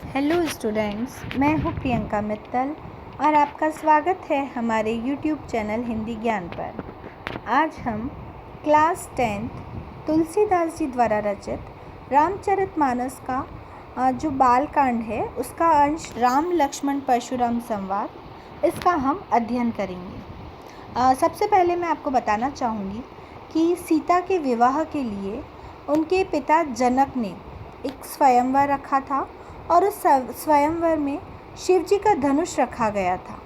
Hello students, मैं हूँ प्रियंका मित्तल और आपका स्वागत है हमारे यूट्यूब चैनल हिंदी ज्ञान पर। आज हम क्लास 10th तुलसीदास जी द्वारा रचित रामचरितमानस का जो बालकांड है उसका अंश राम लक्ष्मण परशुराम संवाद, इसका हम अध्ययन करेंगे। सबसे पहले मैं आपको बताना चाहूँगी कि सीता के विवाह के लिए उनके पिता जनक ने एक स्वयंवर रखा था और उस स्वयंवर में शिव जी का धनुष रखा गया था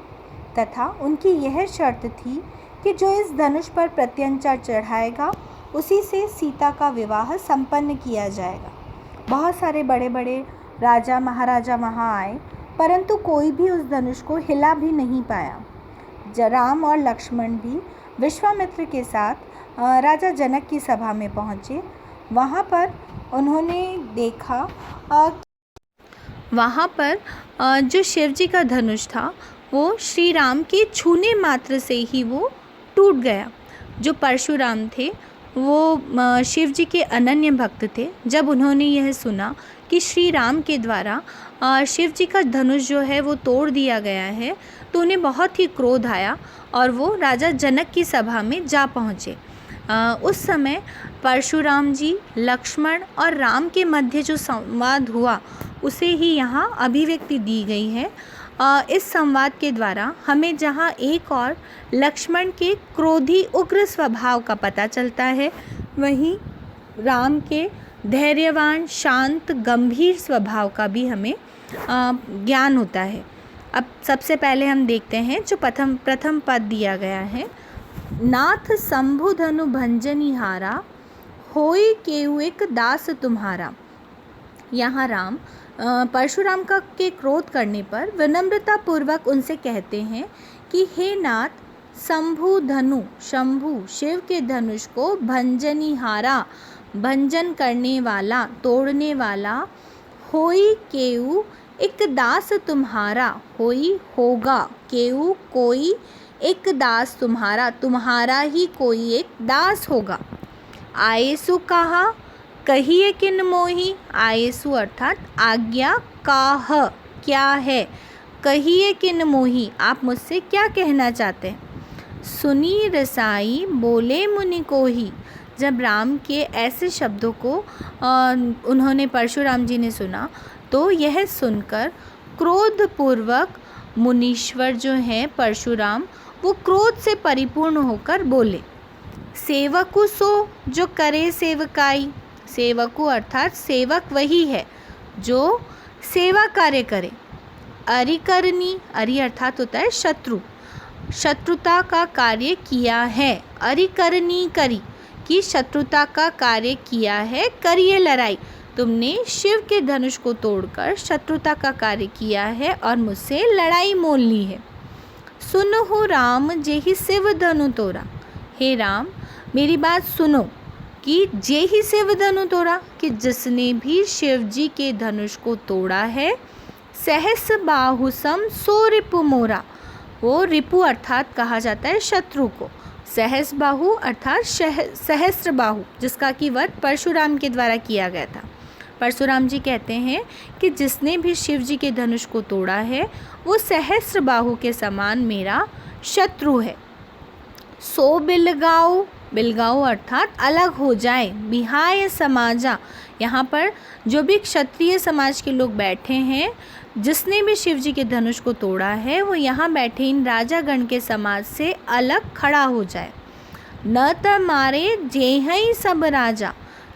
तथा उनकी यह शर्त थी कि जो इस धनुष पर प्रत्यंचा चढ़ाएगा उसी से सीता का विवाह संपन्न किया जाएगा। बहुत सारे बड़े बड़े राजा महाराजा वहाँ आए, परंतु कोई भी उस धनुष को हिला भी नहीं पाया। राम और लक्ष्मण भी विश्वामित्र के साथ राजा जनक की सभा में पहुँचे। वहाँ पर उन्होंने देखा वहाँ पर जो शिव जी का धनुष था वो श्री राम के छूने मात्र से ही वो टूट गया। जो परशुराम थे वो शिव जी के अनन्य भक्त थे। जब उन्होंने यह सुना कि श्री राम के द्वारा शिव जी का धनुष जो है वो तोड़ दिया गया है तो उन्हें बहुत ही क्रोध आया और वो राजा जनक की सभा में जा पहुँचे। उस समय परशुराम जी, लक्ष्मण और राम के मध्य जो संवाद हुआ उसे ही यहाँ अभिव्यक्ति दी गई है। इस संवाद के द्वारा हमें जहाँ एक और लक्ष्मण के क्रोधी उग्र स्वभाव का पता चलता है, वहीं राम के धैर्यवान शांत गंभीर स्वभाव का भी हमें ज्ञान होता है। अब सबसे पहले हम देखते हैं जो प्रथम पद दिया गया है। नाथ शंभु धनु भंजनिहारा, होई केहू एक दास तुम्हारा। यहाँ राम परशुराम का के क्रोध करने पर विनम्रता पूर्वक उनसे कहते हैं कि हे नाथ, शंभु धनु, शंभु शिव के धनुष को भंजनिहारा, भंजन करने वाला, तोड़ने वाला, होई केहू एक दास तुम्हारा, होई होगा, केहू कोई, एक दास तुम्हारा, तुम्हारा ही कोई एक दास होगा। आयेसु कहा, कहिए किन मोही। आयेसु अर्थात आज्ञा, काह क्या है, कहिए किन मोही आप मुझसे क्या कहना चाहते हैं। सुनी रसाई बोले मुनि को ही। जब राम के ऐसे शब्दों को उन्होंने परशुराम जी ने सुना तो यह सुनकर क्रोधपूर्वक मुनीश्वर जो हैं परशुराम, वो क्रोध से परिपूर्ण होकर बोले। सेवकु सो जो करे सेवकाई। सेवकु अर्थात सेवक वही है जो सेवा कार्य करे। अरि करनी, अरि अर्थात होता है शत्रु, शत्रुता का कार्य किया है। अरि करनी करी, कि शत्रुता का कार्य किया है, करिए लड़ाई। तुमने शिव के धनुष को तोड़कर शत्रुता का कार्य किया है और मुझसे लड़ाई मोल ली है। सुनहु राम जेहि शिव धनु तोड़ा। हे राम, मेरी बात सुनो कि जे ही शिव धनु तोड़ा, कि जिसने भी शिव जी के धनुष को तोड़ा है। सहस बाहु सम सो रिपु मोरा। वो रिपु अर्थात कहा जाता है शत्रु को। सहस बाहु अर्थात सहस्त्र बाहु, जिसका कि वध परशुराम के द्वारा किया गया था। परशुराम जी कहते हैं कि जिसने भी शिव जी के धनुष को तोड़ा है वो सहस्त्र बाहु के समान मेरा शत्रु है। सो बिलगाओ, बिलगाओ अर्थात अलग हो जाए। बिहाय समाजा, यहाँ पर जो भी क्षत्रिय समाज के लोग बैठे हैं, जिसने भी शिव जी के धनुष को तोड़ा है वो यहाँ बैठे इन राजागण के समाज से अलग खड़ा हो जाए। न त मारे जेहई सब राजा,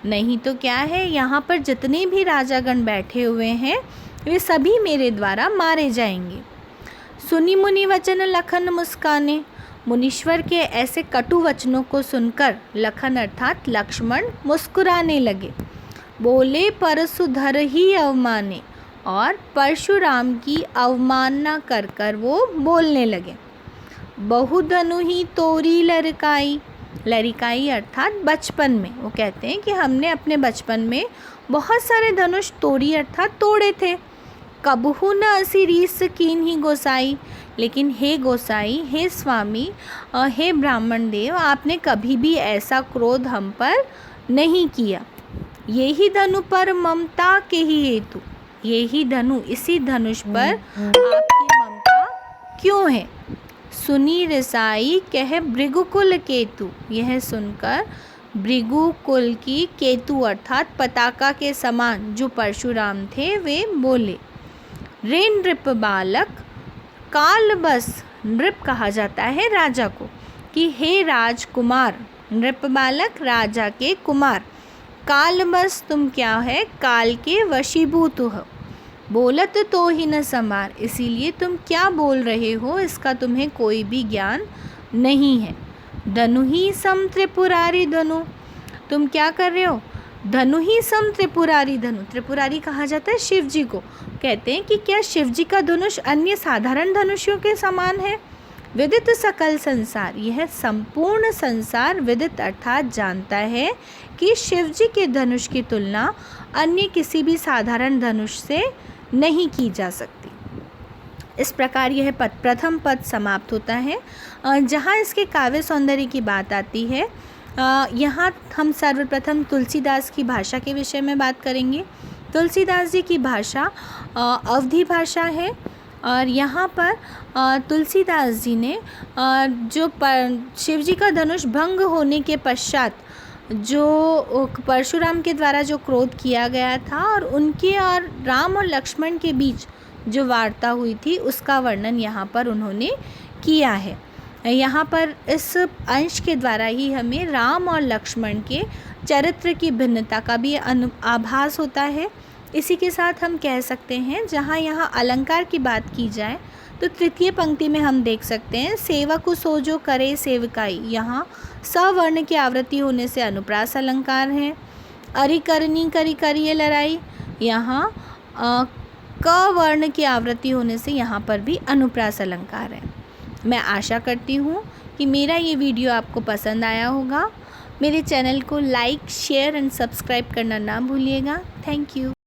नहीं तो क्या है, यहाँ पर जितने भी राजागण बैठे हुए हैं वे सभी मेरे द्वारा मारे जाएंगे। सुनी मुनि वचन लखन मुस्काने। मुनीश्वर के ऐसे कटु वचनों को सुनकर लखन अर्थात लक्ष्मण मुस्कुराने लगे। बोले परशुधर ही अवमाने, और परशुराम की अवमानना कर कर वो बोलने लगे। बहुधनु ही तोरी लड़काई। लड़काई अर्थात बचपन में, वो कहते हैं कि हमने अपने बचपन में बहुत सारे धनुष तोड़ी अर्थात तोड़े थे। कबहू न असी रीस कीन ही गोसाई, लेकिन हे गोसाई, हे स्वामी, हे ब्राह्मण देव, आपने कभी भी ऐसा क्रोध हम पर नहीं किया। यही धनु पर ममता के ही हेतु, यही धनु, इसी धनुष पर आपकी ममता क्यों है? सुनी रिसाई कह भृगुकुल केतु। यह सुनकर भृगुकुल की केतु अर्थात पताका के समान जो परशुराम थे वे बोले। रे नृप बालक काल बस, नृप कहा जाता है राजा को, कि हे राजकुमार, नृप बालक राजा के कुमार, काल बस तुम क्या है काल के वशीभूत हो, बोलत तो ही न समार, इसीलिए तुम क्या बोल रहे हो इसका तुम्हें कोई भी ज्ञान नहीं है। धनु ही सम त्रिपुरारी धनु, तुम क्या कर रहे हो? धनु ही सम त्रिपुरारी धनु, त्रिपुरारी कहा जाता है शिव जी को। कहते हैं कि क्या शिव जी का धनुष अन्य साधारण धनुषों के समान है? विदित सकल संसार, यह संपूर्ण संसार विदित अर्थात जानता है कि शिव जी के धनुष की तुलना अन्य किसी भी साधारण धनुष से नहीं की जा सकती। इस प्रकार यह प्रथम पद समाप्त होता है। जहाँ इसके काव्य सौंदर्य की बात आती है, यहाँ हम सर्वप्रथम तुलसीदास की भाषा के विषय में बात करेंगे। तुलसीदास जी की भाषा अवधी भाषा है और यहाँ पर तुलसीदास जी ने जो शिव जी का धनुष भंग होने के पश्चात जो परशुराम के द्वारा जो क्रोध किया गया था और उनके और राम और लक्ष्मण के बीच जो वार्ता हुई थी उसका वर्णन यहाँ पर उन्होंने किया है। यहाँ पर इस अंश के द्वारा ही हमें राम और लक्ष्मण के चरित्र की भिन्नता का भी आभास होता है। इसी के साथ हम कह सकते हैं, जहाँ यहाँ अलंकार की बात की जाए तो तृतीय पंक्ति में हम देख सकते हैं, सेवक सो जो करे सेवकाई, यहाँ सवर्ण की आवृत्ति होने से अनुप्रास अलंकार है। अरि करनी करी करिए लड़ाई, यहाँ क वर्ण की आवृत्ति होने से यहाँ पर भी अनुप्रास अलंकार है। मैं आशा करती हूँ कि मेरा ये वीडियो आपको पसंद आया होगा। मेरे चैनल को लाइक, शेयर एंड सब्सक्राइब करना ना भूलिएगा। Thank you.